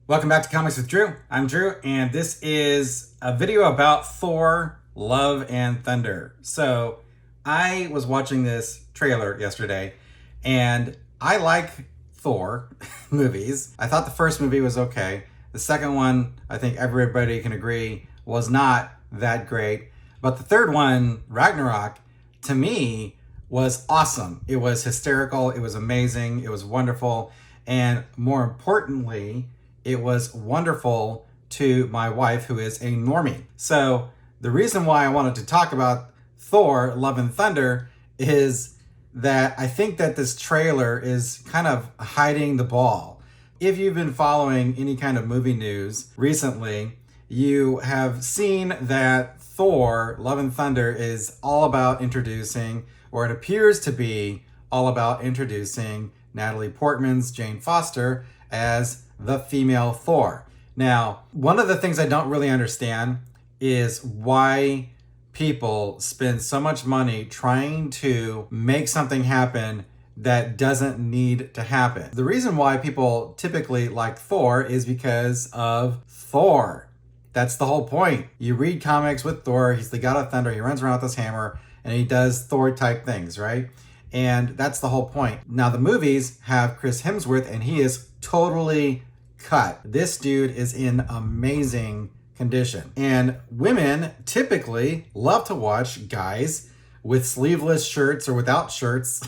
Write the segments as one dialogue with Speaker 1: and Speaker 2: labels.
Speaker 1: Welcome back to Comics with Drew. I'm Drew, and this is a video about Thor Love and Thunder. So, I was watching this trailer yesterday, and I like Thor movies. I thought the first movie was okay. The second one, I think everybody can agree, was not that great. But the third one, Ragnarok, to me, was awesome. It was hysterical, it was amazing, it was wonderful, and more importantly, it was wonderful to my wife, who is a normie. So the reason why I wanted to talk about Thor Love and Thunder is that I think that this trailer is kind of hiding the ball. If you've been following any kind of movie news recently, you have seen that Thor Love and Thunder is all about introducing, or it appears to be all about introducing, Natalie Portman's Jane Foster as the female Thor. Now, one of the things I don't really understand is why people spend so much money trying to make something happen that doesn't need to happen. The reason why people typically like Thor is because of Thor. That's the whole point. You read comics with Thor, he's the god of thunder, he runs around with his hammer, and he does Thor type things, right? And that's the whole point. Now, the movies have Chris Hemsworth, and he is totally cut. This dude is in amazing condition. And women typically love to watch guys with sleeveless shirts or without shirts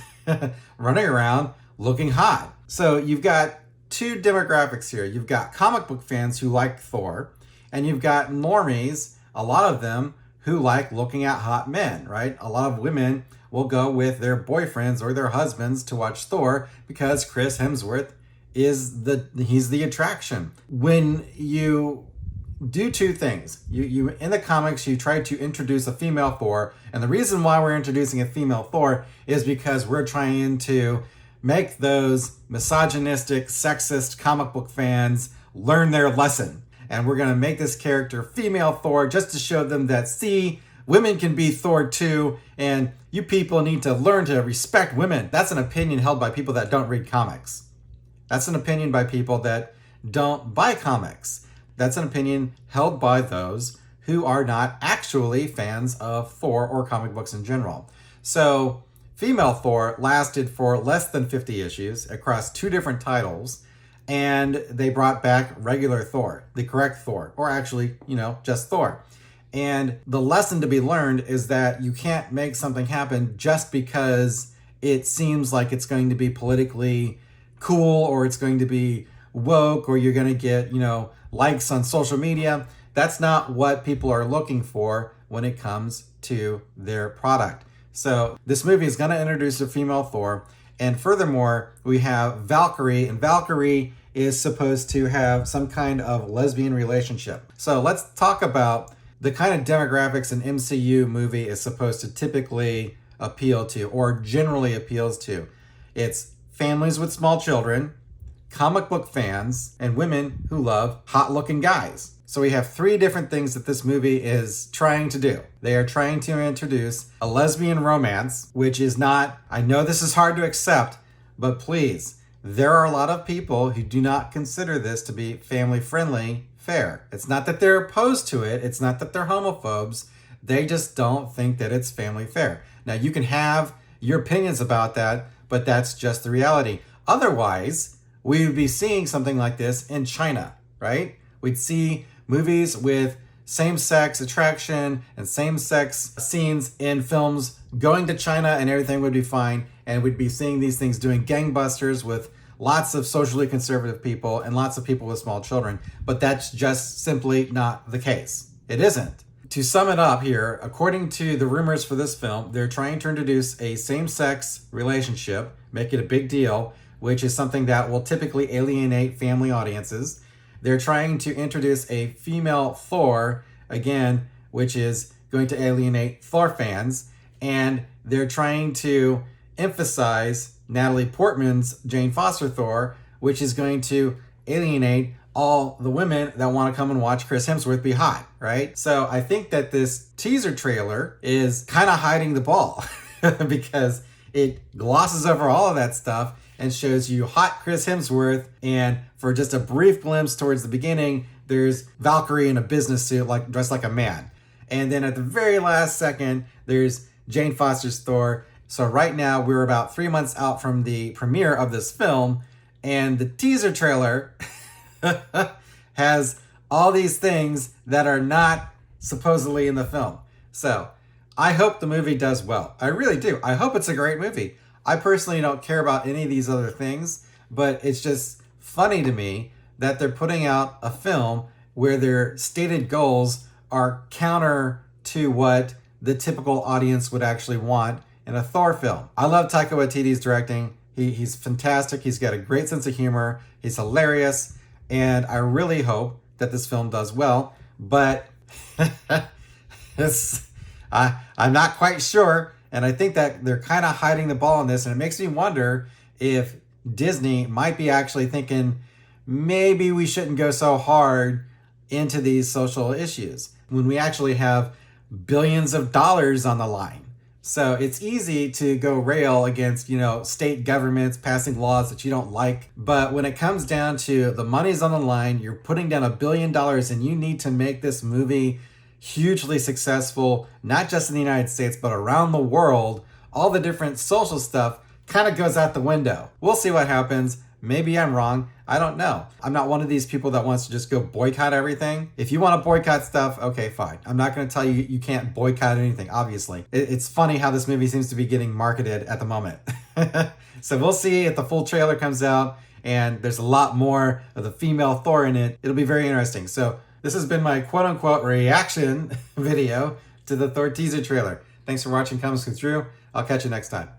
Speaker 1: running around looking hot. So you've got two demographics here. You've got comic book fans who like Thor, and you've got normies, a lot of them, who like looking at hot men, right? A lot of women will go with their boyfriends or their husbands to watch Thor because Chris Hemsworth he's the attraction. When you do two things, you in the comics, you try to introduce a female Thor, and the reason why we're introducing a female Thor is because we're trying to make those misogynistic, sexist comic book fans learn their lesson. And we're going to make this character female Thor just to show them that, see, women can be Thor too, and you people need to learn to respect women. That's an opinion held by people that don't read comics. That's an opinion by people that don't buy comics. That's an opinion held by those who are not actually fans of Thor or comic books in general. So, female Thor lasted for less than 50 issues across two different titles, and they brought back regular Thor, the correct Thor, or actually, just Thor. And the lesson to be learned is that you can't make something happen just because it seems like it's going to be politically cool, or it's going to be woke, or you're going to get, likes on social media. That's not what people are looking for when it comes to their product. So this movie is going to introduce a female Thor. And furthermore, we have Valkyrie, and Valkyrie is supposed to have some kind of lesbian relationship. So let's talk about the kind of demographics an MCU movie is supposed to typically appeal to, or generally appeals to. It's families with small children, comic book fans, and women who love hot-looking guys. So we have three different things that this movie is trying to do. They are trying to introduce a lesbian romance, which is not, I know this is hard to accept, but please, there are a lot of people who do not consider this to be family-friendly fare. It's not that they're opposed to it, it's not that they're homophobes, they just don't think that it's family fare. Now, you can have your opinions about that, but that's just the reality. Otherwise, we would be seeing something like this in China, right? We'd see movies with same-sex attraction and same-sex scenes in films going to China, and everything would be fine. And we'd be seeing these things doing gangbusters with lots of socially conservative people and lots of people with small children. But that's just simply not the case. It isn't. To sum it up here, according to the rumors for this film, they're trying to introduce a same-sex relationship, make it a big deal, which is something that will typically alienate family audiences. They're trying to introduce a female Thor, again, which is going to alienate Thor fans. And they're trying to emphasize Natalie Portman's Jane Foster Thor, which is going to alienate all the women that want to come and watch Chris Hemsworth be hot, right? So I think that this teaser trailer is kind of hiding the ball because it glosses over all of that stuff and shows you hot Chris Hemsworth, and for just a brief glimpse towards the beginning, there's Valkyrie in a business suit, like dressed like a man. And then at the very last second, there's Jane Foster's Thor. So right now, we're about 3 months out from the premiere of this film, and the teaser trailer has all these things that are not supposedly in the film. So I hope the movie does well. I really do. I hope it's a great movie. I personally don't care about any of these other things, but it's just funny to me that they're putting out a film where their stated goals are counter to what the typical audience would actually want in a Thor film. I love Taika Waititi's directing. He's fantastic. He's got a great sense of humor. He's hilarious. And I really hope that this film does well. But I'm not quite sure. And I think that they're kind of hiding the ball on this. And it makes me wonder if Disney might be actually thinking, maybe we shouldn't go so hard into these social issues when we actually have billions of dollars on the line. So it's easy to go rail against, state governments passing laws that you don't like. But when it comes down to the money's on the line, you're putting down $1 billion and you need to make this movie hugely successful, not just in the United States, but around the world. All the different social stuff kind of goes out the window. We'll see what happens. Maybe I'm wrong. I don't know. I'm not one of these people that wants to just go boycott everything. If you want to boycott stuff, okay, fine. I'm not going to tell you you can't boycott anything, obviously. It's funny how this movie seems to be getting marketed at the moment. So we'll see if the full trailer comes out and there's a lot more of the female Thor in it. It'll be very interesting. So this has been my quote-unquote reaction video to the Thor teaser trailer. Thanks for watching Comics with Drew. I'll catch you next time.